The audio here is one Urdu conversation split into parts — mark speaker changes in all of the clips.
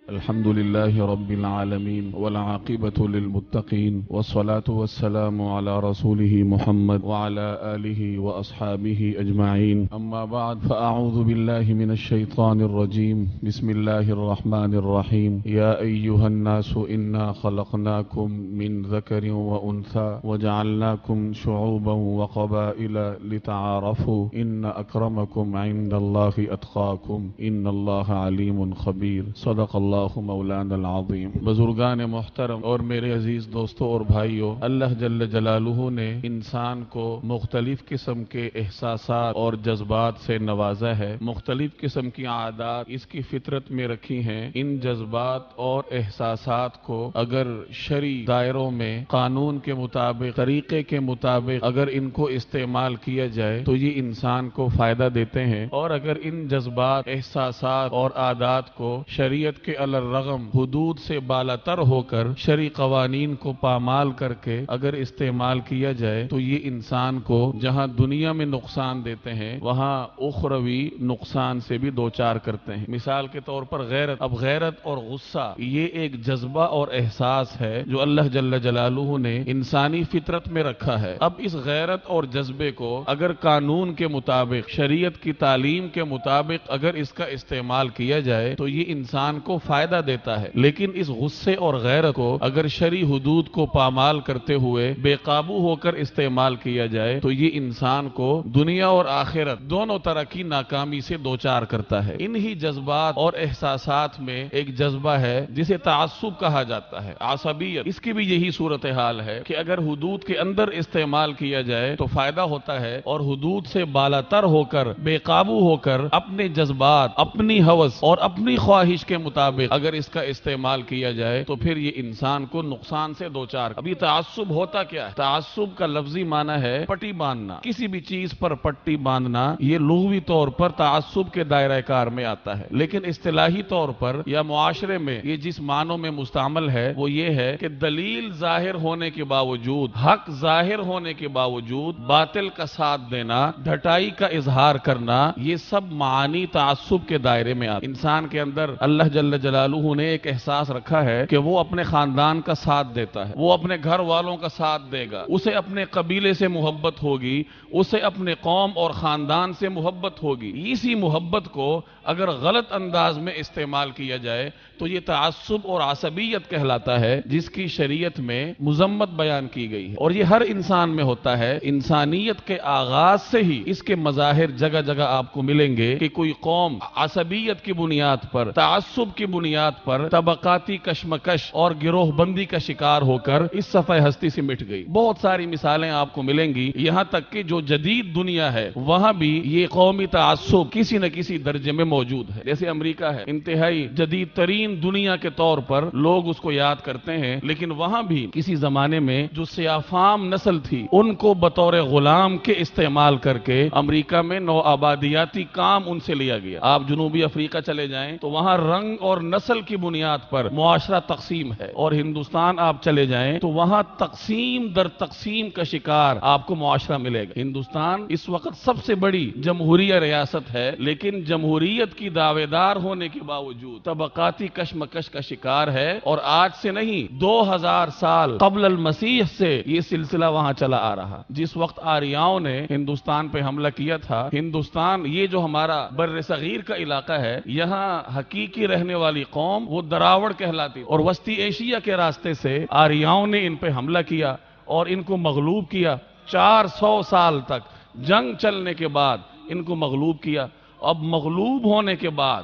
Speaker 1: الحمد لله رب العالمين والعاقبة للمتقين والصلاة والسلام على رسوله محمد وعلى آله وأصحابه أجمعين. أما بعد فأعوذ بالله من الشيطان الرجيم. بسم الله الرحمن الرحيم. يا أيها الناس إنا خلقناكم من ذكر وأنثى وجعلناكم شعوبا وقبائل لتعارفوا إن أكرمكم عند الله أتقاكم إن الله عليم خبير. صدق اللہ مولانا العظیم. بزرگان محترم اور میرے عزیز دوستوں اور بھائیوں، اللہ جل جلالہ نے انسان کو مختلف قسم کے احساسات اور جذبات سے نوازا ہے. مختلف قسم کی عادات اس کی فطرت میں رکھی ہیں. ان جذبات اور احساسات کو اگر شرعی دائروں میں قانون کے مطابق، طریقے کے مطابق اگر ان کو استعمال کیا جائے تو یہ انسان کو فائدہ دیتے ہیں، اور اگر ان جذبات، احساسات اور عادات کو شریعت کے الرغم حدود سے بالاتر ہو کر شرعی قوانین کو پامال کر کے اگر استعمال کیا جائے تو یہ انسان کو جہاں دنیا میں نقصان دیتے ہیں وہاں اخروی نقصان سے بھی دوچار کرتے ہیں. مثال کے طور پر غیرت. اب غیرت اور غصہ یہ ایک جذبہ اور احساس ہے جو اللہ جل جلالہ نے انسانی فطرت میں رکھا ہے. اب اس غیرت اور جذبے کو اگر قانون کے مطابق، شریعت کی تعلیم کے مطابق اگر اس کا استعمال کیا جائے تو یہ انسان کو فائدہ دیتا ہے. لیکن اس غصے اور غیرت کو اگر شرعی حدود کو پامال کرتے ہوئے بے قابو ہو کر استعمال کیا جائے تو یہ انسان کو دنیا اور آخرت دونوں طرح کی ناکامی سے دوچار کرتا ہے. انہی جذبات اور احساسات میں ایک جذبہ ہے جسے تعصب کہا جاتا ہے، عصبیت. اس کی بھی یہی صورتحال ہے کہ اگر حدود کے اندر استعمال کیا جائے تو فائدہ ہوتا ہے، اور حدود سے بالاتر ہو کر، بے قابو ہو کر اپنے جذبات، اپنی ہوس اور اپنی خواہش کے مطابق اگر اس کا استعمال کیا جائے تو پھر یہ انسان کو نقصان سے دوچار. ابھی تعصب ہوتا کیا ہے؟ تعصب کا لفظی معنی ہے پٹی باندھنا. کسی بھی چیز پر پٹی باندھنا یہ لغوی طور پر تعصب کے دائرہ کار میں آتا ہے، لیکن اصطلاحی طور پر یا معاشرے میں یہ جس معنوں میں مستعمل ہے وہ یہ ہے کہ دلیل ظاہر ہونے کے باوجود، حق ظاہر ہونے کے باوجود باطل کا ساتھ دینا، ڈھٹائی کا اظہار کرنا، یہ سب معانی تعصب کے دائرے میں آتے. انسان کے اندر اللہ جل جلالہ نے ایک احساس رکھا ہے کہ وہ اپنے خاندان کا ساتھ دیتا ہے، وہ اپنے گھر والوں کا ساتھ دے گا، اسے اپنے قبیلے سے محبت ہوگی، اسے اپنے قوم اور خاندان سے محبت ہوگی. اسی محبت کو اگر غلط انداز میں استعمال کیا جائے تو یہ تعصب اور عصبیت کہلاتا ہے، جس کی شریعت میں مذمت بیان کی گئی ہے. اور یہ ہر انسان میں ہوتا ہے. انسانیت کے آغاز سے ہی اس کے مظاہر جگہ جگہ آپ کو ملیں گے کہ کوئی قوم عصبیت کی بنیاد پر، تعصب کی بنیاد پر طبقاتی کشمکش اور گروہ بندی کا شکار ہو کر اس صفحہ ہستی سے مٹ گئی. بہت ساری مثالیں آپ کو ملیں گی، یہاں تک کہ جو جدید دنیا ہے وہاں بھی یہ قومی تعصب کسی نہ کسی درجے میں موجود ہے. جیسے امریکہ ہے، انتہائی جدید ترین دنیا کے طور پر لوگ اس کو یاد کرتے ہیں، لیکن وہاں بھی کسی زمانے میں جو سیاہ فام نسل تھی ان کو بطور غلام کے استعمال کر کے امریکہ میں نو آبادیاتی کام ان سے لیا گیا. آپ جنوبی افریقہ چلے جائیں تو وہاں رنگ اور نسل کی بنیاد پر معاشرہ تقسیم ہے، اور ہندوستان آپ چلے جائیں تو وہاں تقسیم در تقسیم کا شکار آپ کو معاشرہ ملے گا. ہندوستان اس وقت سب سے بڑی جمہوریہ ریاست ہے، لیکن جمہوریت کی دعوے دار ہونے کے باوجود طبقاتی کشمکش کا شکار ہے. اور آج سے نہیں، 2000 سال قبل المسیح سے یہ سلسلہ وہاں چلا آ رہا. جس وقت آریاؤں نے ہندوستان پہ حملہ کیا تھا، ہندوستان یہ جو ہمارا بر صغیر کا علاقہ ہے، یہاں حقیقی رہنے والی قوم وہ دراوڑ کہلاتی، اور وسطی ایشیا کے راستے سے آریاؤں نے ان پہ حملہ کیا اور ان کو مغلوب کیا. 400 سال تک جنگ چلنے کے بعد ان کو مغلوب کیا. اب مغلوب ہونے کے بعد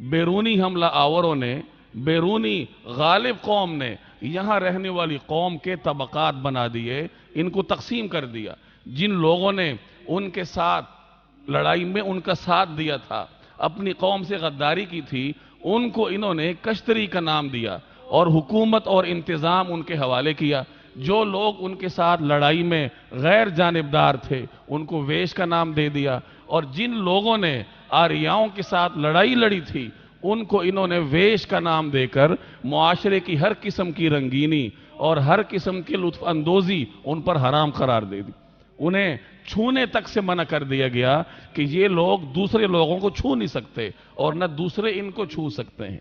Speaker 1: بیرونی حملہ آوروں نے، بیرونی غالب قوم نے یہاں رہنے والی قوم کے طبقات بنا دیے، ان کو تقسیم کر دیا. جن لوگوں نے ان کے ساتھ لڑائی میں ان کا ساتھ دیا تھا، اپنی قوم سے غداری کی تھی، ان کو انہوں نے کشتری کا نام دیا اور حکومت اور انتظام ان کے حوالے کیا. جو لوگ ان کے ساتھ لڑائی میں غیر جانبدار تھے ان کو ویش کا نام دے دیا، اور جن لوگوں نے آریاؤں کے ساتھ لڑائی لڑی تھی ان کو انہوں نے ویش کا نام دے کر معاشرے کی ہر قسم کی رنگینی اور ہر قسم کی لطف اندوزی ان پر حرام قرار دے دی. انہیں چھونے تک سے منع کر دیا گیا کہ یہ لوگ دوسرے لوگوں کو چھو نہیں سکتے اور نہ دوسرے ان کو چھو سکتے ہیں.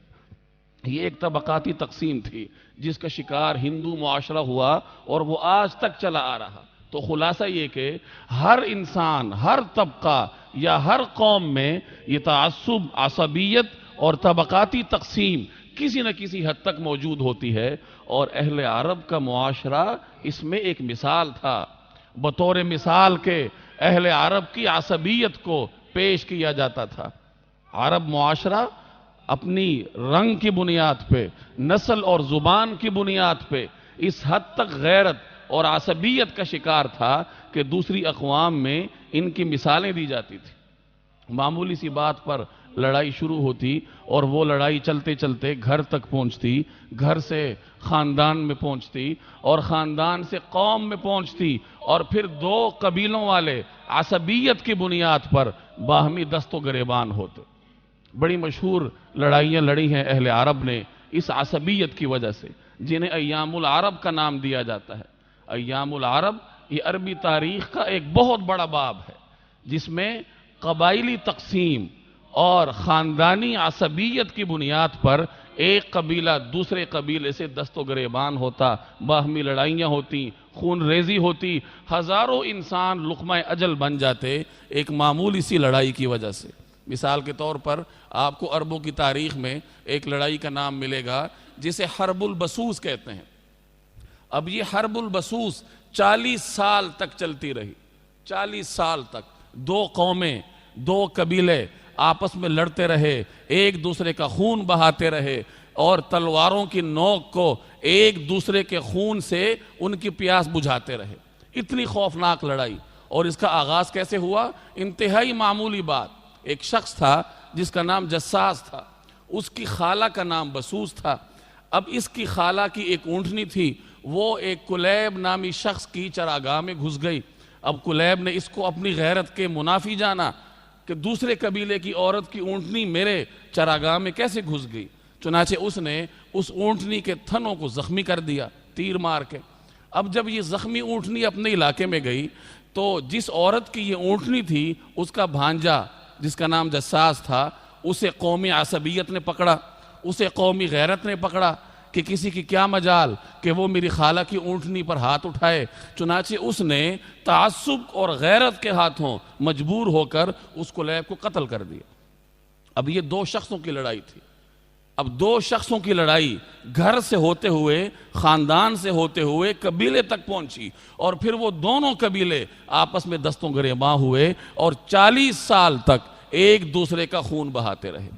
Speaker 1: یہ ایک طبقاتی تقسیم تھی جس کا شکار ہندو معاشرہ ہوا اور وہ آج تک چلا آ رہا۔ تو خلاصہ یہ کہ ہر انسان، ہر طبقہ یا ہر قوم میں یہ تعصب، عصبیت اور طبقاتی تقسیم کسی نہ کسی حد تک موجود ہوتی ہے، اور اہل عرب کا معاشرہ اس میں ایک مثال تھا۔ بطور مثال کے اہل عرب کی عصبیت کو پیش کیا جاتا تھا۔ عرب معاشرہ اپنی رنگ کی بنیاد پہ، نسل اور زبان کی بنیاد پہ اس حد تک غیرت اور عصبیت کا شکار تھا کہ دوسری اقوام میں ان کی مثالیں دی جاتی تھی۔ معمولی سی بات پر لڑائی شروع ہوتی اور وہ لڑائی چلتے چلتے گھر تک پہنچتی، گھر سے خاندان میں پہنچتی اور خاندان سے قوم میں پہنچتی، اور پھر دو قبیلوں والے عصبیت کی بنیاد پر باہمی دست و گریبان ہوتے۔ بڑی مشہور لڑائیاں لڑی ہیں اہل عرب نے اس عصبیت کی وجہ سے، جنہیں ایام العرب کا نام دیا جاتا ہے۔ ایام العرب یہ عربی تاریخ کا ایک بہت بڑا باب ہے جس میں قبائلی تقسیم اور خاندانی عصبیت کی بنیاد پر ایک قبیلہ دوسرے قبیلے سے دست و گریبان ہوتا، باہمی لڑائیاں ہوتی، خون ریزی ہوتی، ہزاروں انسان لقمہ اجل بن جاتے ایک معمولی سی لڑائی کی وجہ سے۔ مثال کے طور پر آپ کو عربوں کی تاریخ میں ایک لڑائی کا نام ملے گا جسے حرب البسوس کہتے ہیں۔ اب یہ حرب البسوس 40 سال تک چلتی رہی، 40 سال تک دو قومیں، دو قبیلے آپس میں لڑتے رہے، ایک دوسرے کا خون بہاتے رہے اور تلواروں کی نوک کو ایک دوسرے کے خون سے ان کی پیاس بجھاتے رہے۔ اتنی خوفناک لڑائی۔ اور اس کا آغاز کیسے ہوا؟ انتہائی معمولی بات، ایک شخص تھا جس کا نام جساس تھا، اس کی خالہ کا نام بسوس تھا۔ اب اس کی خالہ کی ایک اونٹنی تھی، وہ ایک کلیب نامی شخص کی چراگاہ میں گھس گئی۔ اب کلیب نے اس کو اپنی غیرت کے منافی جانا کہ دوسرے قبیلے کی عورت کی اونٹنی میرے چراگاہ میں کیسے گھس گئی، چنانچہ اس نے اس اونٹنی کے تھنوں کو زخمی کر دیا تیر مار کے۔ اب جب یہ زخمی اونٹنی اپنے علاقے میں گئی تو جس عورت کی یہ اونٹنی تھی اس کا بھانجا جس کا نام جساس تھا، اسے قومی عصبیت نے پکڑا، اسے قومی غیرت نے پکڑا کہ کسی کی کیا مجال کہ وہ میری خالہ کی اونٹنی پر ہاتھ اٹھائے۔ چنانچہ اس نے تعصب اور غیرت کے ہاتھوں مجبور ہو کر اس کلیب کو قتل کر دیا۔ اب یہ دو شخصوں کی لڑائی تھی۔ اب دو شخصوں کی لڑائی گھر سے ہوتے ہوئے، خاندان سے ہوتے ہوئے قبیلے تک پہنچی، اور پھر وہ دونوں قبیلے آپس میں دستوں گریباں ہوئے اور 40 سال تک ایک دوسرے کا خون بہاتے رہے۔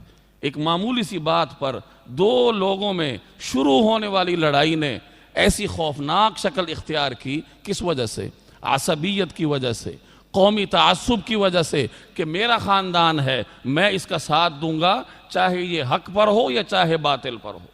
Speaker 1: ایک معمولی سی بات پر دو لوگوں میں شروع ہونے والی لڑائی نے ایسی خوفناک شکل اختیار کی، کس وجہ سے؟ عصبیت کی وجہ سے، قومی تعصب کی وجہ سے کہ میرا خاندان ہے، میں اس کا ساتھ دوں گا چاہے یہ حق پر ہو یا چاہے باطل پر ہو۔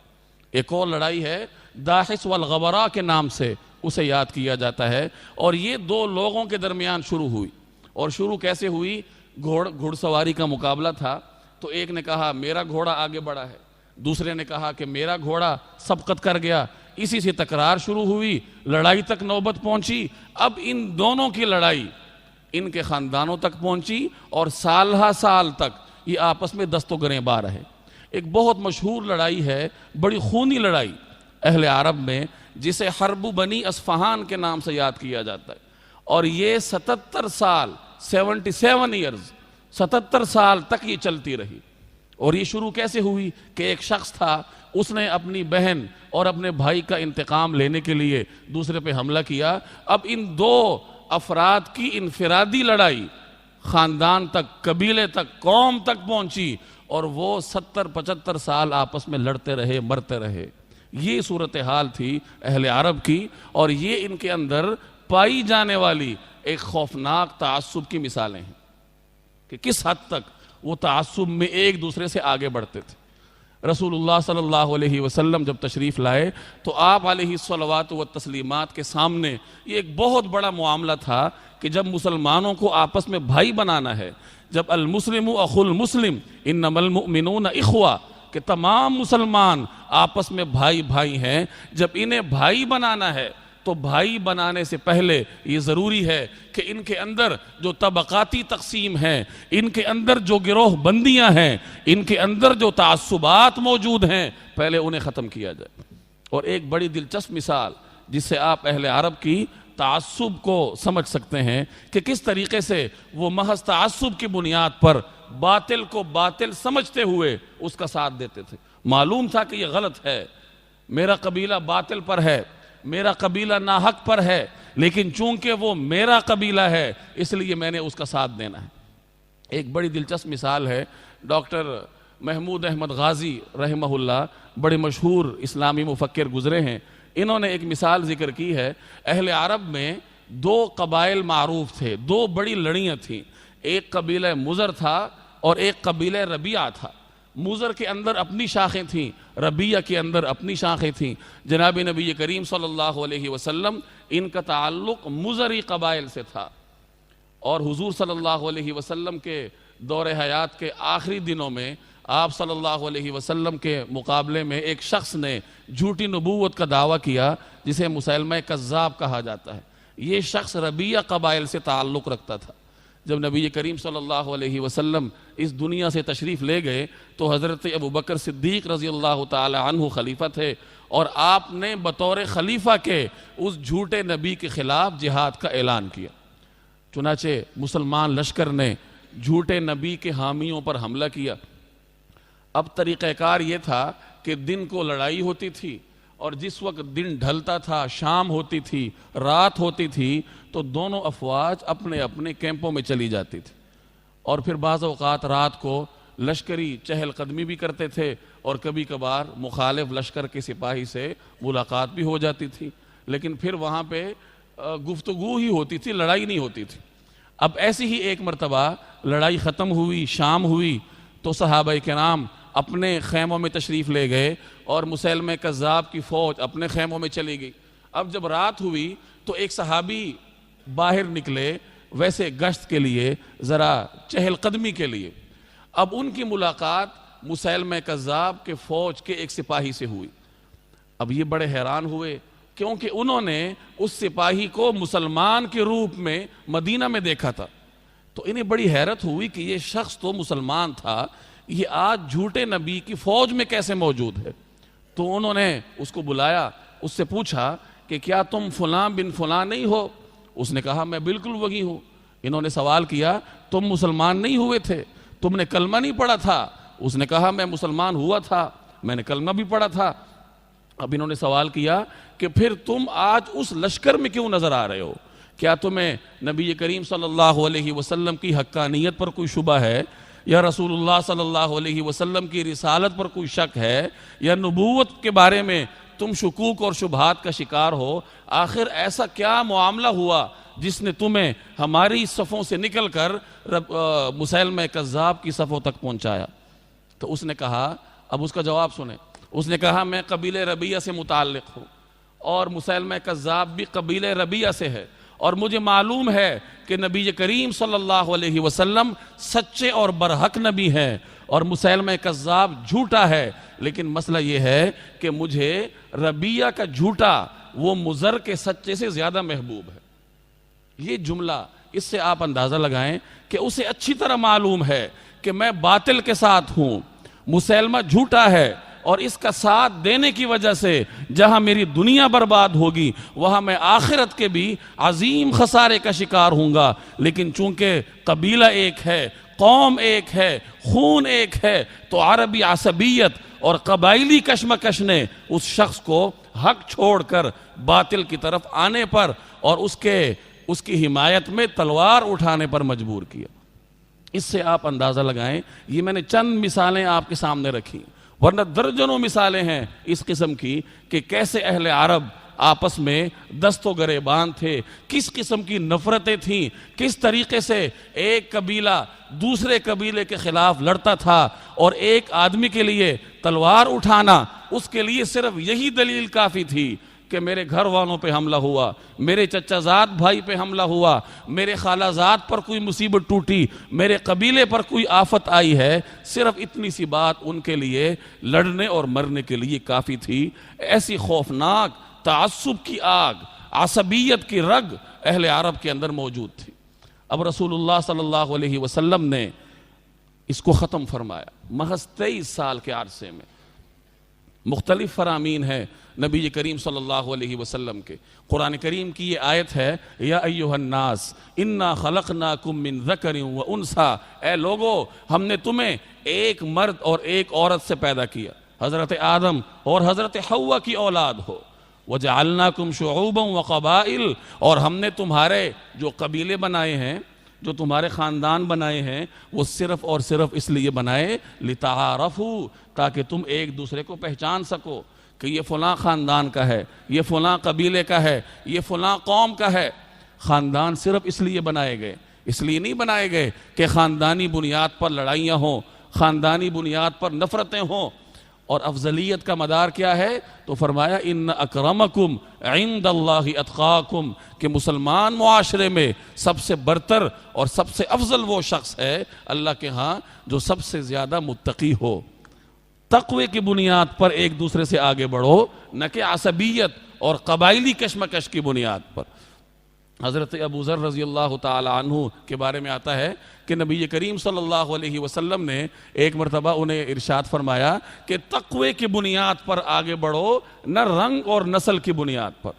Speaker 1: ایک اور لڑائی ہے داحس والغبراء کے نام سے اسے یاد کیا جاتا ہے، اور یہ دو لوگوں کے درمیان شروع ہوئی۔ اور شروع کیسے ہوئی؟ گھڑ سواری کا مقابلہ تھا، تو ایک نے کہا میرا گھوڑا آگے بڑھا ہے، دوسرے نے کہا کہ میرا گھوڑا سبقت کر گیا۔ اسی سے تکرار شروع ہوئی، لڑائی تک نوبت پہنچی۔ اب ان دونوں کی لڑائی ان کے خاندانوں تک پہنچی اور سال ہا سال تک یہ آپس میں دست و گریباں رہے۔ ایک بہت مشہور لڑائی ہے، بڑی خونی لڑائی اہل عرب میں، جسے حرب بنی اصفہان کے نام سے یاد کیا جاتا ہے، اور یہ 77 سال 77 ایئرز 77 سال تک یہ چلتی رہی۔ اور یہ شروع کیسے ہوئی کہ ایک شخص تھا، اس نے اپنی بہن اور اپنے بھائی کا انتقام لینے کے لیے دوسرے پہ حملہ کیا۔ اب ان دو افراد کی انفرادی لڑائی خاندان تک، قبیلے تک، قوم تک پہنچی، اور وہ 70-75 سال آپس میں لڑتے رہے، مرتے رہے۔ یہ صورتحال تھی اہل عرب کی، اور یہ ان کے اندر پائی جانے والی ایک خوفناک تعصب کی مثالیں ہیں کہ کس حد تک وہ تعصب میں ایک دوسرے سے آگے بڑھتے تھے۔ رسول اللہ صلی اللہ علیہ وسلم جب تشریف لائے تو آپ علیہ الصلوات والتسلیمات کے سامنے یہ ایک بہت بڑا معاملہ تھا کہ جب مسلمانوں کو آپس میں بھائی بنانا ہے، جب المسلم اخو المسلم انما المؤمنون اخوہ، کہ تمام مسلمان آپس میں بھائی بھائی ہیں، جب انہیں بھائی بنانا ہے تو بھائی بنانے سے پہلے یہ ضروری ہے کہ ان کے اندر جو طبقاتی تقسیم ہیں، ان کے اندر جو گروہ بندیاں ہیں، ان کے اندر جو تعصبات موجود ہیں، پہلے انہیں ختم کیا جائے۔ اور ایک بڑی دلچسپ مثال جس سے آپ اہل عرب کی تعصب کو سمجھ سکتے ہیں کہ کس طریقے سے وہ محض تعصب کی بنیاد پر باطل کو باطل سمجھتے ہوئے اس کا ساتھ دیتے تھے۔ معلوم تھا کہ یہ غلط ہے، میرا قبیلہ باطل پر ہے، میرا قبیلہ ناحق پر ہے، لیکن چونکہ وہ میرا قبیلہ ہے اس لیے میں نے اس کا ساتھ دینا ہے۔ ایک بڑی دلچسپ مثال ہے، ڈاکٹر محمود احمد غازی رحمہ اللہ بڑے مشہور اسلامی مفکر گزرے ہیں، انہوں نے ایک مثال ذکر کی ہے۔ اہل عرب میں دو قبائل معروف تھے، دو بڑی لڑیاں تھیں، ایک قبیلہ مزر تھا اور ایک قبیلہ ربیعہ تھا۔ مزر کے اندر اپنی شاخیں تھیں، ربیعہ کے اندر اپنی شاخیں تھیں۔ جناب نبی کریم صلی اللہ علیہ وسلم ان کا تعلق مزری قبائل سے تھا، اور حضور صلی اللہ علیہ وسلم کے دور حیات کے آخری دنوں میں آپ صلی اللہ علیہ وسلم کے مقابلے میں ایک شخص نے جھوٹی نبوت کا دعویٰ کیا جسے مسیلمہ کذاب کہا جاتا ہے۔ یہ شخص ربیعہ قبائل سے تعلق رکھتا تھا۔ جب نبی کریم صلی اللہ علیہ وسلم اس دنیا سے تشریف لے گئے تو حضرت ابوبکر صدیق رضی اللہ تعالی عنہ خلیفہ تھے، اور آپ نے بطور خلیفہ کے اس جھوٹے نبی کے خلاف جہاد کا اعلان کیا۔ چنانچہ مسلمان لشکر نے جھوٹے نبی کے حامیوں پر حملہ کیا۔ اب طریقہ کار یہ تھا کہ دن کو لڑائی ہوتی تھی، اور جس وقت دن ڈھلتا تھا، شام ہوتی تھی، رات ہوتی تھی، تو دونوں افواج اپنے اپنے کیمپوں میں چلی جاتی تھی، اور پھر بعض اوقات رات کو لشکری چہل قدمی بھی کرتے تھے، اور کبھی کبھار مخالف لشکر کے سپاہی سے ملاقات بھی ہو جاتی تھی، لیکن پھر وہاں پہ گفتگو ہی ہوتی تھی، لڑائی نہیں ہوتی تھی۔ اب ایسی ہی ایک مرتبہ لڑائی ختم ہوئی، شام ہوئی، تو صحابہ کرام اپنے خیموں میں تشریف لے گئے، اور مسیلمہ کذاب کی فوج اپنے خیموں میں چلی گئی۔ اب جب رات ہوئی تو ایک صحابی باہر نکلے ویسے گشت کے لیے، ذرا چہل قدمی کے لیے۔ اب ان کی ملاقات مسیلمہ کذاب کے فوج کے ایک سپاہی سے ہوئی۔ اب یہ بڑے حیران ہوئے، کیونکہ انہوں نے اس سپاہی کو مسلمان کے روپ میں مدینہ میں دیکھا تھا، تو انہیں بڑی حیرت ہوئی کہ یہ شخص تو مسلمان تھا، یہ آج جھوٹے نبی کی فوج میں کیسے موجود ہے؟ تو انہوں نے اس کو بلایا، اس سے پوچھا کہ کیا تم فلاں بن فلاں نہیں ہو؟ اس نے کہا میں بالکل وہی ہوں۔ انہوں نے سوال کیا تم مسلمان نہیں ہوئے تھے؟ تم نے کلمہ نہیں پڑھا تھا؟ اس نے کہا میں مسلمان ہوا تھا، میں نے کلمہ بھی پڑھا تھا۔ اب انہوں نے سوال کیا کہ پھر تم آج اس لشکر میں کیوں نظر آ رہے ہو؟ کیا تمہیں نبی کریم صلی اللہ علیہ وسلم کی حقانیت پر کوئی شبہ ہے، یا رسول اللہ صلی اللہ علیہ وسلم کی رسالت پر کوئی شک ہے، یا نبوت کے بارے میں تم شکوک اور شبہات کا شکار ہو؟ آخر ایسا کیا معاملہ ہوا جس نے تمہیں ہماری صفوں سے نکل کر مسیلمہ کذاب کی صفوں تک پہنچایا؟ تو اس نے کہا، اب اس کا جواب سنیں، اس نے کہا میں قبیلہ ربیعہ سے متعلق ہوں، اور مسیلمہ کذاب بھی قبیلہ ربیعہ سے ہے، اور مجھے معلوم ہے کہ نبی کریم صلی اللہ علیہ وسلم سچے اور برحق نبی ہیں، اور مسیلمہ کذاب جھوٹا ہے، لیکن مسئلہ یہ ہے کہ مجھے ربیعہ کا جھوٹا وہ مزر کے سچے سے زیادہ محبوب ہے۔ یہ جملہ، اس سے آپ اندازہ لگائیں کہ اسے اچھی طرح معلوم ہے کہ میں باطل کے ساتھ ہوں، مسیلمہ جھوٹا ہے، اور اس کا ساتھ دینے کی وجہ سے جہاں میری دنیا برباد ہوگی وہاں میں آخرت کے بھی عظیم خسارے کا شکار ہوں گا، لیکن چونکہ قبیلہ ایک ہے، قوم ایک ہے، خون ایک ہے، تو عربی عصبیت اور قبائلی کشمکش نے اس شخص کو حق چھوڑ کر باطل کی طرف آنے پر اور اس کی حمایت میں تلوار اٹھانے پر مجبور کیا۔ اس سے آپ اندازہ لگائیں، یہ میں نے چند مثالیں آپ کے سامنے رکھی، ورنہ درجنوں مثالیں ہیں اس قسم کی کہ کیسے اہل عرب آپس میں دست و گریبان تھے، کس قسم کی نفرتیں تھیں، کس طریقے سے ایک قبیلہ دوسرے قبیلے کے خلاف لڑتا تھا، اور ایک آدمی کے لیے تلوار اٹھانا اس کے لیے صرف یہی دلیل کافی تھی کہ میرے گھر والوں پہ حملہ ہوا، میرے چچا زاد بھائی پہ حملہ ہوا، میرے خالہ زاد پر کوئی مصیبت ٹوٹی، میرے قبیلے پر کوئی آفت آئی ہے، صرف اتنی سی بات ان کے لیے لڑنے اور مرنے کے لیے کافی تھی۔ ایسی خوفناک تعصب کی آگ عصبیت کی رگ اہل عرب کے اندر موجود تھی۔ اب رسول اللہ صلی اللہ علیہ وسلم نے اس کو ختم فرمایا محض 23 سال کے عرصے میں۔ مختلف فرامین ہیں نبی کریم صلی اللہ علیہ وسلم کے۔ قرآن کریم کی یہ آیت ہے، یا ایھا الناس انا خلقناکم من ذکر و انثی، اے لوگو ہم نے تمہیں ایک مرد اور ایک عورت سے پیدا کیا، حضرت آدم اور حضرت حوا کی اولاد ہو۔ وجعلناکم شعوبا وقبائل، اور ہم نے تمہارے جو قبیلے بنائے ہیں، جو تمہارے خاندان بنائے ہیں، وہ صرف اور صرف اس لیے بنائے لتعارفوا، تاکہ تم ایک دوسرے کو پہچان سکو کہ یہ فلاں خاندان کا ہے، یہ فلاں قبیلے کا ہے، یہ فلاں قوم کا ہے۔ خاندان صرف اس لیے بنائے گئے، اس لیے نہیں بنائے گئے کہ خاندانی بنیاد پر لڑائیاں ہوں، خاندانی بنیاد پر نفرتیں ہوں۔ اور افضلیت کا مدار کیا ہے؟ تو فرمایا ان اکرمکم عند اللہ اتقاکم، کہ مسلمان معاشرے میں سب سے برتر اور سب سے افضل وہ شخص ہے اللہ کے ہاں جو سب سے زیادہ متقی ہو۔ تقوی کی بنیاد پر ایک دوسرے سے آگے بڑھو، نہ کہ عصبیت اور قبائلی کشمکش کی بنیاد پر۔ حضرت ابو ذر رضی اللہ تعالی عنہ کے بارے میں آتا ہے کہ نبی کریم صلی اللہ علیہ وسلم نے ایک مرتبہ انہیں ارشاد فرمایا کہ تقوی کی بنیاد پر آگے بڑھو، نہ رنگ اور نسل کی بنیاد پر۔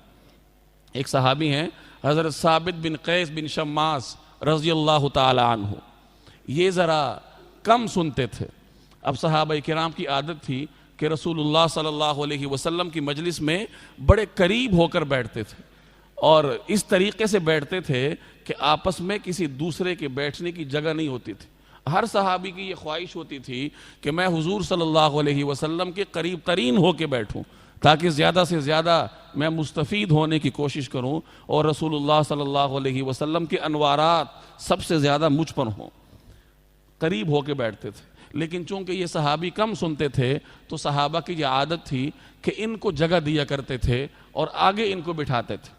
Speaker 1: ایک صحابی ہیں حضرت ثابت بن قیس بن شماس رضی اللہ تعالی عنہ، یہ ذرا کم سنتے تھے۔ اب صحابہ کرام کی عادت تھی کہ رسول اللہ صلی اللہ علیہ وسلم کی مجلس میں بڑے قریب ہو کر بیٹھتے تھے، اور اس طریقے سے بیٹھتے تھے کہ آپس میں کسی دوسرے کے بیٹھنے کی جگہ نہیں ہوتی تھی۔ ہر صحابی کی یہ خواہش ہوتی تھی کہ میں حضور صلی اللہ علیہ وسلم کے قریب ترین ہو کے بیٹھوں، تاکہ زیادہ سے زیادہ میں مستفید ہونے کی کوشش کروں، اور رسول اللہ صلی اللہ علیہ وسلم کے انوارات سب سے زیادہ مجھ پر ہوں۔ قریب ہو کے بیٹھتے تھے، لیکن چونکہ یہ صحابی کم سنتے تھے تو صحابہ کی یہ عادت تھی کہ ان کو جگہ دیا کرتے تھے اور آگے ان کو بٹھاتے تھے۔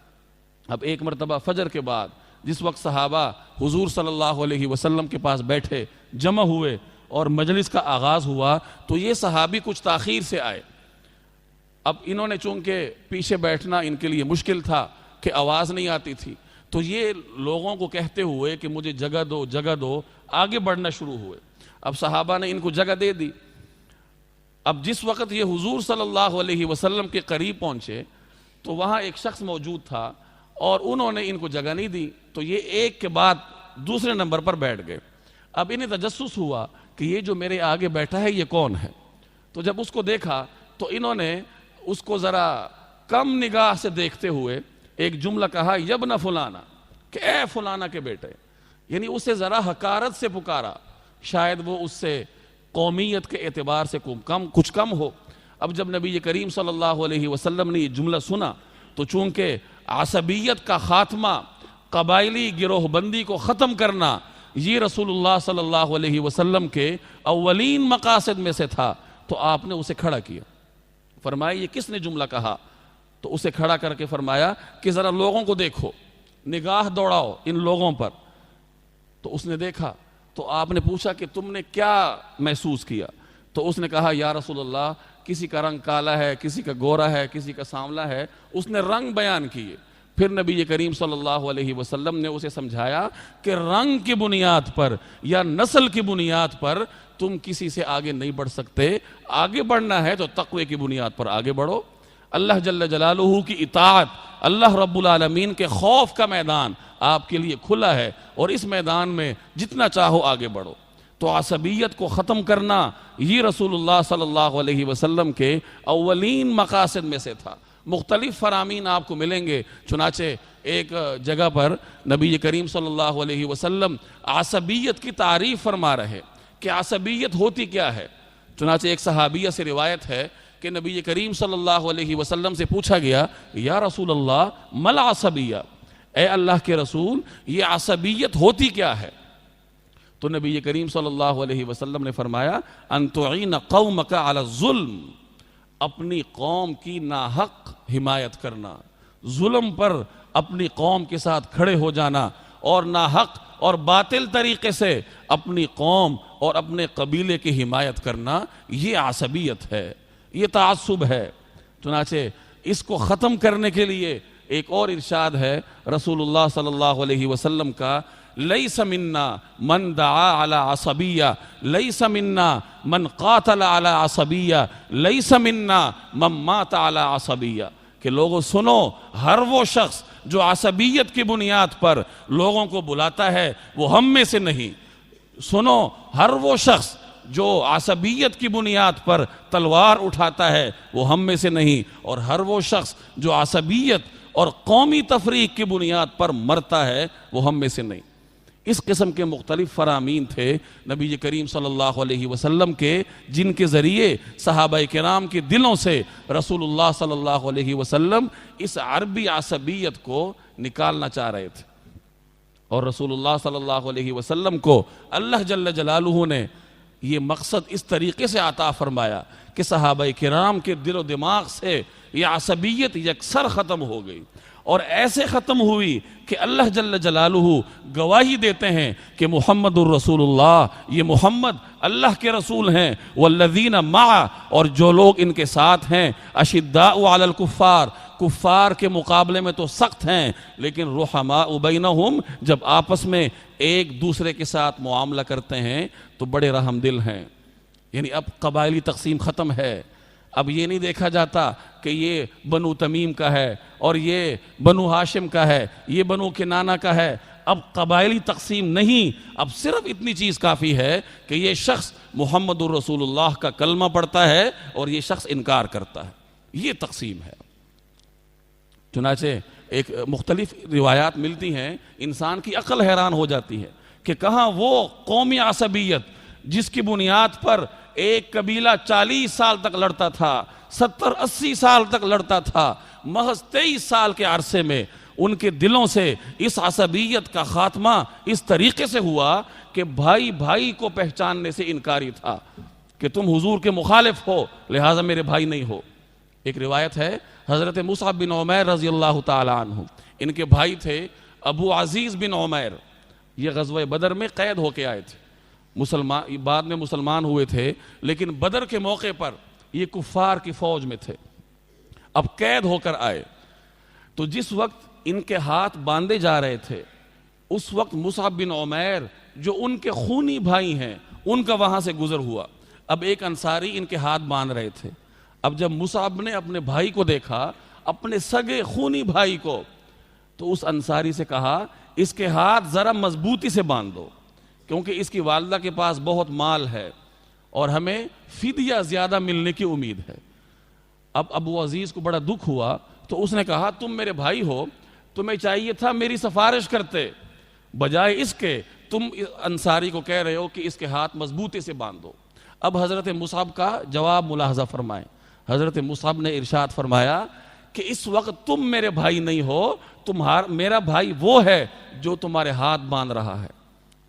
Speaker 1: اب ایک مرتبہ فجر کے بعد جس وقت صحابہ حضور صلی اللہ علیہ وسلم کے پاس بیٹھے، جمع ہوئے اور مجلس کا آغاز ہوا، تو یہ صحابی کچھ تاخیر سے آئے۔ اب انہوں نے چونکہ پیچھے بیٹھنا ان کے لیے مشکل تھا کہ آواز نہیں آتی تھی، تو یہ لوگوں کو کہتے ہوئے کہ مجھے جگہ دو جگہ دو، آگے بڑھنا شروع ہوئے۔ اب صحابہ نے ان کو جگہ دے دی۔ اب جس وقت یہ حضور صلی اللہ علیہ وسلم کے قریب پہنچے تو وہاں ایک شخص موجود تھا، اور انہوں نے ان کو جگہ نہیں دی، تو یہ ایک کے بعد دوسرے نمبر پر بیٹھ گئے۔ اب انہیں تجسس ہوا کہ یہ جو میرے آگے بیٹھا ہے یہ کون ہے؟ تو جب اس کو دیکھا تو انہوں نے اس کو ذرا کم نگاہ سے دیکھتے ہوئے ایک جملہ کہا، یبن فلانا، کہ اے فلانا کے بیٹے، یعنی اسے ذرا حقارت سے پکارا، شاید وہ اس سے قومیت کے اعتبار سے کچھ کم ہو۔ اب جب نبی کریم صلی اللہ علیہ وسلم نے یہ جملہ سنا تو چونکہ عصبیت کا خاتمہ، قبائلی گروہ بندی کو ختم کرنا، یہ رسول اللہ صلی اللہ علیہ وسلم کے اولین مقاصد میں سے تھا، تو آپ نے اسے کھڑا کیا۔ فرمایا یہ کس نے جملہ کہا؟ تو اسے کھڑا کر کے فرمایا کہ ذرا لوگوں کو دیکھو، نگاہ دوڑاؤ ان لوگوں پر۔ تو اس نے دیکھا، تو آپ نے پوچھا کہ تم نے کیا محسوس کیا؟ تو اس نے کہا یا رسول اللہ، کسی کا رنگ کالا ہے، کسی کا گورا ہے، کسی کا سانولا ہے۔ اس نے رنگ بیان کیے۔ پھر نبی کریم صلی اللہ علیہ وسلم نے اسے سمجھایا کہ رنگ کی بنیاد پر یا نسل کی بنیاد پر تم کسی سے آگے نہیں بڑھ سکتے، آگے بڑھنا ہے تو تقوی کی بنیاد پر آگے بڑھو۔ اللہ جل جلالہ کی اطاعت، اللہ رب العالمین کے خوف کا میدان آپ کے لیے کھلا ہے، اور اس میدان میں جتنا چاہو آگے بڑھو۔ تو عصبیت کو ختم کرنا یہ رسول اللہ صلی اللہ علیہ وسلم کے اولین مقاصد میں سے تھا۔ مختلف فرامین آپ کو ملیں گے، چنانچہ ایک جگہ پر نبی کریم صلی اللہ علیہ وسلم عصبیت کی تعریف فرما رہے کہ عصبیت ہوتی کیا ہے۔ چنانچہ ایک صحابیہ سے روایت ہے کہ نبی کریم صلی اللہ علیہ وسلم سے پوچھا گیا یا رسول اللہ مل عصبیہ، اے اللہ کے رسول یہ عصبیت ہوتی کیا ہے؟ تو نبی کریم صلی اللہ علیہ وسلم نے فرمایا ان تعین قومک علی الظلم، اپنی قوم کی ناحق حمایت کرنا، ظلم پر اپنی قوم کے ساتھ کھڑے ہو جانا، اور ناحق اور باطل طریقے سے اپنی قوم اور اپنے قبیلے کی حمایت کرنا، یہ عصبیت ہے، یہ تعصب ہے۔ چنانچہ اس کو ختم کرنے کے لیے ایک اور ارشاد ہے رسول اللہ صلی اللہ علیہ وسلم کا، لیس منا من دعا علی عصبیہ، لیس منا من قاتل علی عصبیہ، لیس منا من مات علی عصبیہ، کہ لوگوں سنو، ہر وہ شخص جو عصبیت کی بنیاد پر لوگوں کو بلاتا ہے وہ ہم میں سے نہیں۔ سنو، ہر وہ شخص جو عصبیت کی بنیاد پر تلوار اٹھاتا ہے وہ ہم میں سے نہیں، اور ہر وہ شخص جو عصبیت اور قومی تفریق کی بنیاد پر مرتا ہے وہ ہم میں سے نہیں۔ اس قسم کے مختلف فرامین تھے نبی کریم صلی اللہ علیہ وسلم کے، جن کے ذریعے صحابہ کرام کے دلوں سے رسول اللہ صلی اللہ علیہ وسلم اس عربی عصبیت کو نکالنا چاہ رہے تھے، اور رسول اللہ صلی اللہ علیہ وسلم کو اللہ جل جلالہ نے یہ مقصد اس طریقے سے عطا فرمایا کہ صحابہ کرام کے دل و دماغ سے یہ عصبیت یکسر ختم ہو گئی، اور ایسے ختم ہوئی کہ اللہ جل جلالہ گواہی دیتے ہیں کہ محمد الرسول اللہ، یہ محمد اللہ کے رسول ہیں، والذین معہ، اور جو لوگ ان کے ساتھ ہیں، اشداء علی الکفار، کفار کے مقابلے میں تو سخت ہیں، لیکن رحماء بینہم، جب آپس میں ایک دوسرے کے ساتھ معاملہ کرتے ہیں تو بڑے رحم دل ہیں۔ یعنی اب قبائلی تقسیم ختم ہے، اب یہ نہیں دیکھا جاتا کہ یہ بنو تمیم کا ہے اور یہ بنو ہاشم کا ہے، یہ بنو کنانہ کا ہے۔ اب قبائلی تقسیم نہیں، اب صرف اتنی چیز کافی ہے کہ یہ شخص محمد الرسول اللہ کا کلمہ پڑھتا ہے اور یہ شخص انکار کرتا ہے، یہ تقسیم ہے۔ چنانچہ ایک مختلف روایات ملتی ہیں، انسان کی عقل حیران ہو جاتی ہے کہ کہاں وہ قومی عصبیت جس کی بنیاد پر ایک قبیلہ 40 سال تک لڑتا تھا، 70-80 سال تک لڑتا تھا، محض 23 سال کے عرصے میں ان کے دلوں سے اس عصبیت کا خاتمہ اس طریقے سے ہوا کہ بھائی بھائی کو پہچاننے سے انکاری تھا کہ تم حضور کے مخالف ہو لہٰذا میرے بھائی نہیں ہو۔ ایک روایت ہے حضرت مصعب بن عمیر رضی اللہ تعالی عنہ، ان کے بھائی تھے ابو عزیز بن عمیر، یہ غزوہ بدر میں قید ہو کے آئے تھے، بعد میں مسلمان ہوئے تھے، لیکن بدر کے موقع پر یہ کفار کی فوج میں تھے، اب قید ہو کر آئے، تو جس وقت ان کے ہاتھ باندھے جا رہے تھے اس وقت مصعب بن عمیر جو ان کے خونی بھائی ہیں ان کا وہاں سے گزر ہوا، اب ایک انصاری ان کے ہاتھ باندھ رہے تھے، اب جب مصعب نے اپنے بھائی کو دیکھا، اپنے سگے خونی بھائی کو، تو اس انصاری سے کہا اس کے ہاتھ ذرا مضبوطی سے باندھ دو کیونکہ اس کی والدہ کے پاس بہت مال ہے اور ہمیں فدیہ زیادہ ملنے کی امید ہے۔ اب ابو عزیز کو بڑا دکھ ہوا تو اس نے کہا تم میرے بھائی ہو، تمہیں چاہیے تھا میری سفارش کرتے، بجائے اس کے تم انصاری کو کہہ رہے ہو کہ اس کے ہاتھ مضبوطی سے باندھ دو۔ اب حضرت مصعب کا جواب ملاحظہ فرمائیں، حضرت مصعب نے ارشاد فرمایا کہ اس وقت تم میرے بھائی نہیں ہو، میرا بھائی وہ ہے جو تمہارے ہاتھ باندھ رہا ہے،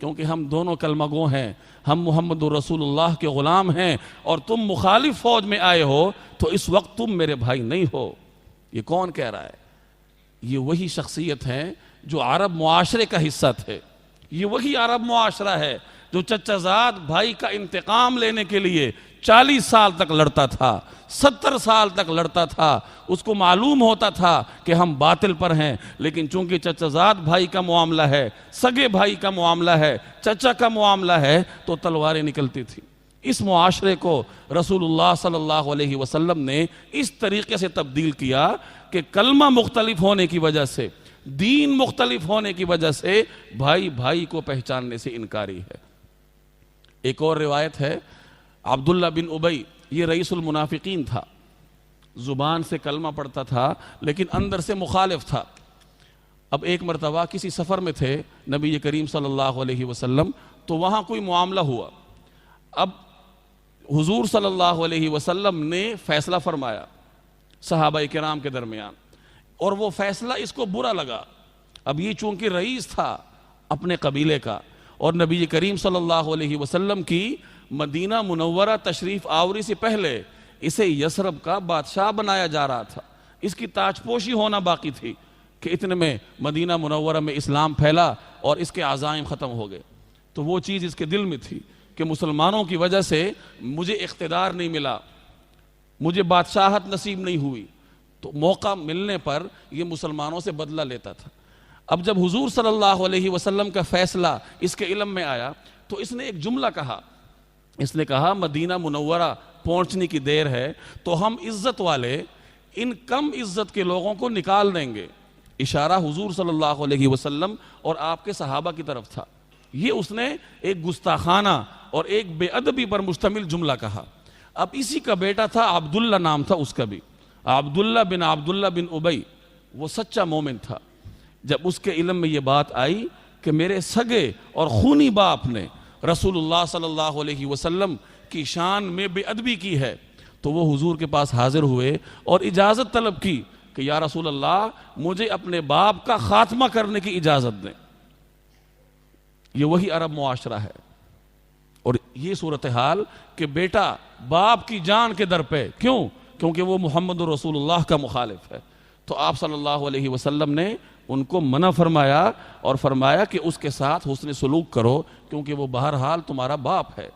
Speaker 1: کیونکہ ہم دونوں کلمہ گو ہیں، ہم محمد رسول اللہ کے غلام ہیں اور تم مخالف فوج میں آئے ہو تو اس وقت تم میرے بھائی نہیں ہو۔ یہ کون کہہ رہا ہے؟ یہ وہی شخصیت ہے جو عرب معاشرے کا حصہ تھے، یہ وہی عرب معاشرہ ہے جو چچا زاد بھائی کا انتقام لینے کے لیے 40 سال تک لڑتا تھا، 70 سال تک لڑتا تھا، اس کو معلوم ہوتا تھا کہ ہم باطل پر ہیں، لیکن چونکہ چچا زاد بھائی کا معاملہ ہے، سگے بھائی کا معاملہ ہے، چچا کا معاملہ ہے، تو تلواریں نکلتی تھی۔ اس معاشرے کو رسول اللہ صلی اللہ علیہ وسلم نے اس طریقے سے تبدیل کیا کہ کلمہ مختلف ہونے کی وجہ سے، دین مختلف ہونے کی وجہ سے بھائی بھائی کو پہچاننے سے انکاری ہے۔ ایک اور روایت ہے عبداللہ بن ابی، یہ رئیس المنافقین تھا، زبان سے کلمہ پڑھتا تھا لیکن اندر سے مخالف تھا۔ اب ایک مرتبہ کسی سفر میں تھے نبی کریم صلی اللہ علیہ وسلم، تو وہاں کوئی معاملہ ہوا، اب حضور صلی اللہ علیہ وسلم نے فیصلہ فرمایا صحابہ کرام کے درمیان، اور وہ فیصلہ اس کو برا لگا۔ اب یہ چونکہ رئیس تھا اپنے قبیلے کا، اور نبی کریم صلی اللہ علیہ وسلم کی مدینہ منورہ تشریف آوری سے پہلے اسے یثرب کا بادشاہ بنایا جا رہا تھا، اس کی تاج پوشی ہونا باقی تھی کہ اتنے میں مدینہ منورہ میں اسلام پھیلا اور اس کے عزائم ختم ہو گئے، تو وہ چیز اس کے دل میں تھی کہ مسلمانوں کی وجہ سے مجھے اقتدار نہیں ملا، مجھے بادشاہت نصیب نہیں ہوئی، تو موقع ملنے پر یہ مسلمانوں سے بدلہ لیتا تھا۔ اب جب حضور صلی اللہ علیہ وسلم کا فیصلہ اس کے علم میں آیا تو اس نے ایک جملہ کہا، اس نے کہا مدینہ منورہ پہنچنے کی دیر ہے تو ہم عزت والے ان کم عزت کے لوگوں کو نکال دیں گے۔ اشارہ حضور صلی اللہ علیہ وسلم اور آپ کے صحابہ کی طرف تھا۔ یہ اس نے ایک گستاخانہ اور ایک بے ادبی پر مشتمل جملہ کہا۔ اب اسی کا بیٹا تھا، عبداللہ نام تھا اس کا بھی، عبداللہ بن ابی، وہ سچا مومن تھا۔ جب اس کے علم میں یہ بات آئی کہ میرے سگے اور خونی باپ نے رسول اللہ صلی اللہ علیہ وسلم کی شان میں بے ادبی کی ہے، تو وہ حضور کے پاس حاضر ہوئے اور اجازت طلب کی کہ یا رسول اللہ مجھے اپنے باپ کا خاتمہ کرنے کی اجازت دیں۔ یہ وہی عرب معاشرہ ہے، اور یہ صورتحال کہ بیٹا باپ کی جان کے در پہ، کیوں؟ کیونکہ وہ محمد رسول اللہ کا مخالف ہے۔ تو آپ صلی اللہ علیہ وسلم نے ان کو منع فرمایا اور فرمایا کہ اس کے ساتھ حسن سلوک کرو، کیونکہ وہ بہرحال تمہارا باپ ہے۔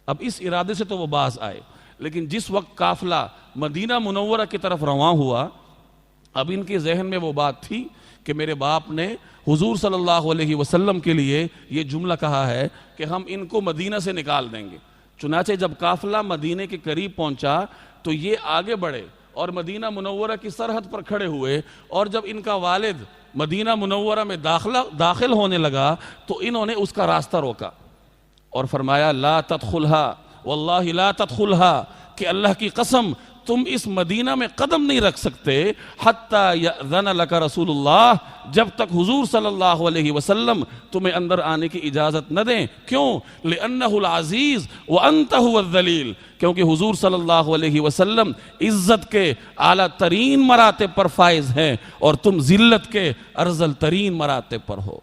Speaker 1: اب اس ارادے سے تو وہ باز آئے، لیکن جس وقت قافلہ مدینہ منورہ کی طرف رواں ہوا، اب ان کے ذہن میں وہ بات تھی کہ میرے باپ نے حضور صلی اللہ علیہ وسلم کے لیے یہ جملہ کہا ہے کہ ہم ان کو مدینہ سے نکال دیں گے۔ چنانچہ جب قافلہ مدینہ کے قریب پہنچا تو یہ آگے بڑھے اور مدینہ منورہ کی سرحد پر کھڑے ہوئے، اور جب ان کا والد مدینہ منورہ میں داخل ہونے لگا تو انہوں نے اس کا راستہ روکا اور فرمایا لا تدخلھا واللہ لا تدخلھا، کہ اللہ کی قسم تم اس مدینہ میں قدم نہیں رکھ سکتے حتیٰ یأذن لک رسول اللہ، جب تک حضور صلی اللہ علیہ وسلم تمہیں اندر آنے کی اجازت نہ دیں۔ کیوں؟ لأنہ العزیز وانت هو الذلیل، کیونکہ حضور صلی اللہ علیہ وسلم عزت کے اعلیٰ ترین مراتب پر فائز ہیں اور تم ذلت کے ارذل ترین مراتب پر ہو۔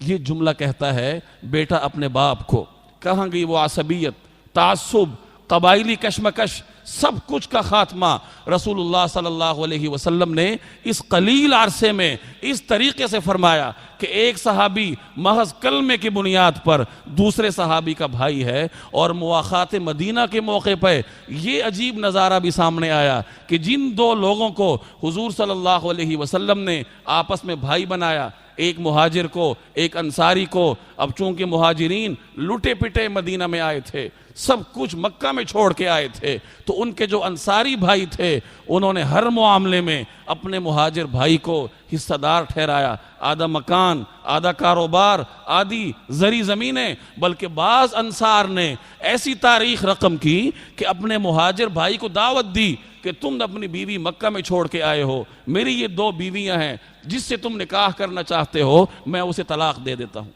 Speaker 1: یہ جملہ کہتا ہے بیٹا اپنے باپ کو۔ کہاں گئی وہ عصبیت، تعصب، قبائلی کشمکش، سب کچھ کا خاتمہ رسول اللہ صلی اللہ علیہ وسلم نے اس قلیل عرصے میں اس طریقے سے فرمایا کہ ایک صحابی محض کلمے کی بنیاد پر دوسرے صحابی کا بھائی ہے۔ اور مواخات مدینہ کے موقع پہ یہ عجیب نظارہ بھی سامنے آیا کہ جن دو لوگوں کو حضور صلی اللہ علیہ وسلم نے آپس میں بھائی بنایا، ایک مہاجر کو ایک انصاری کو، اب چونکہ مہاجرین لٹے پٹے مدینہ میں آئے تھے، سب کچھ مکہ میں چھوڑ کے آئے تھے، تو ان کے جو انصاری بھائی تھے انہوں نے ہر معاملے میں اپنے مہاجر بھائی کو حصہ دار ٹھہرایا، آدھا مکان، آدھا کاروبار، آدھی زرعی زمینیں، بلکہ بعض انصار نے ایسی تاریخ رقم کی کہ اپنے مہاجر بھائی کو دعوت دی کہ تم اپنی بیوی مکہ میں چھوڑ کے آئے ہو، میری یہ دو بیویاں ہیں، جس سے تم نکاح کرنا چاہتے ہو میں اسے طلاق دے دیتا ہوں۔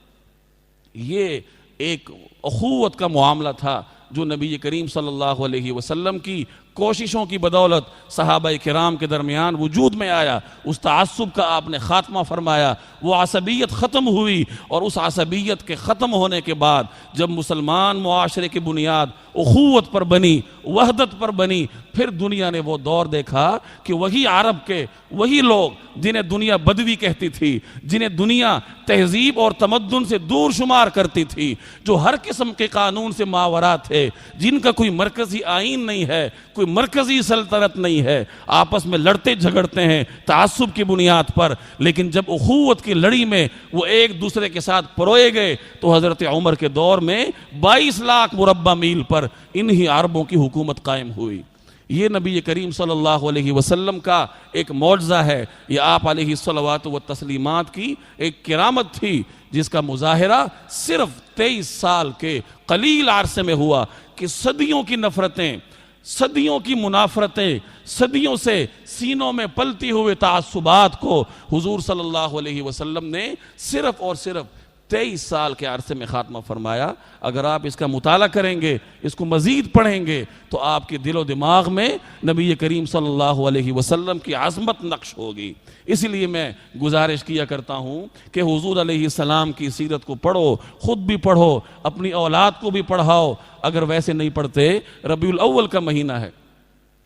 Speaker 1: یہ ایک اخوت کا معاملہ تھا جو نبی کریم صلی اللہ علیہ وسلم کی کوششوں کی بدولت صحابہ کرام کے درمیان وجود میں آیا۔ اس تعصب کا آپ نے خاتمہ فرمایا، وہ عصبیت ختم ہوئی، اور اس عصبیت کے ختم ہونے کے بعد جب مسلمان معاشرے کی بنیاد اخوت پر بنی، وحدت پر بنی، پھر دنیا نے وہ دور دیکھا کہ وہی عرب کے وہی لوگ جنہیں دنیا بدوی کہتی تھی، جنہیں دنیا تہذیب اور تمدن سے دور شمار کرتی تھی، جو ہر قسم کے قانون سے ماورا تھے، جن کا کوئی مرکزی آئین نہیں ہے، کوئی مرکزی سلطنت نہیں ہے، آپس میں لڑتے جھگڑتے ہیں تعصب کی بنیاد پر، لیکن جب اخوت کی لڑی میں وہ ایک دوسرے کے ساتھ پروئے گئے تو حضرت عمر کے دور میں 22 لاکھ مربع میل پر انہی عربوں کی حکومت قائم ہوئی۔ یہ نبی کریم صلی اللہ علیہ وسلم کا ایک معجزہ ہے، یہ آپ علیہ الصلوات و تسلیمات کی ایک کرامت تھی، جس کا مظاہرہ صرف 23 سال کے قلیل عرصے میں ہوا کہ صدیوں کی نفرتیں، صدیوں کی منافرتیں، صدیوں سے سینوں میں پلتی ہوئے تعصبات کو حضور صلی اللہ علیہ وسلم نے صرف اور صرف 23 سال کے عرصے میں خاتمہ فرمایا۔ اگر آپ اس کا مطالعہ کریں گے، اس کو مزید پڑھیں گے، تو آپ کے دل و دماغ میں نبی کریم صلی اللہ علیہ وسلم کی عظمت نقش ہوگی۔ اس لیے میں گزارش کیا کرتا ہوں کہ حضور علیہ السلام کی سیرت کو پڑھو، خود بھی پڑھو، اپنی اولاد کو بھی پڑھاؤ۔ اگر ویسے نہیں پڑھتے، ربیع الاول کا مہینہ ہے،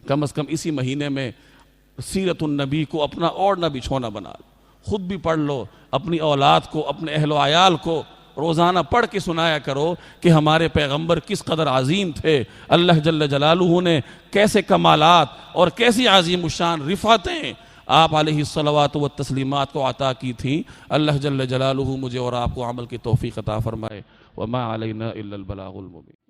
Speaker 1: کم از کم اسی مہینے میں سیرت النبی کو اپنا اوڑھنا بچھونا بنا لو، خود بھی پڑھ لو، اپنی اولاد کو، اپنے اہل و عیال کو
Speaker 2: روزانہ پڑھ کے سنایا کرو کہ ہمارے پیغمبر کس قدر عظیم تھے، اللہ جل جلالہ نے کیسے کمالات اور کیسی عظیم الشان رفعتیں آپ علیہ الصلوات والتسلیمات کو عطا کی تھیں۔ اللہ جل جلالہ مجھے اور آپ کو عمل کی توفیق عطا فرمائے۔ وما علینا الا البلاغ المبین۔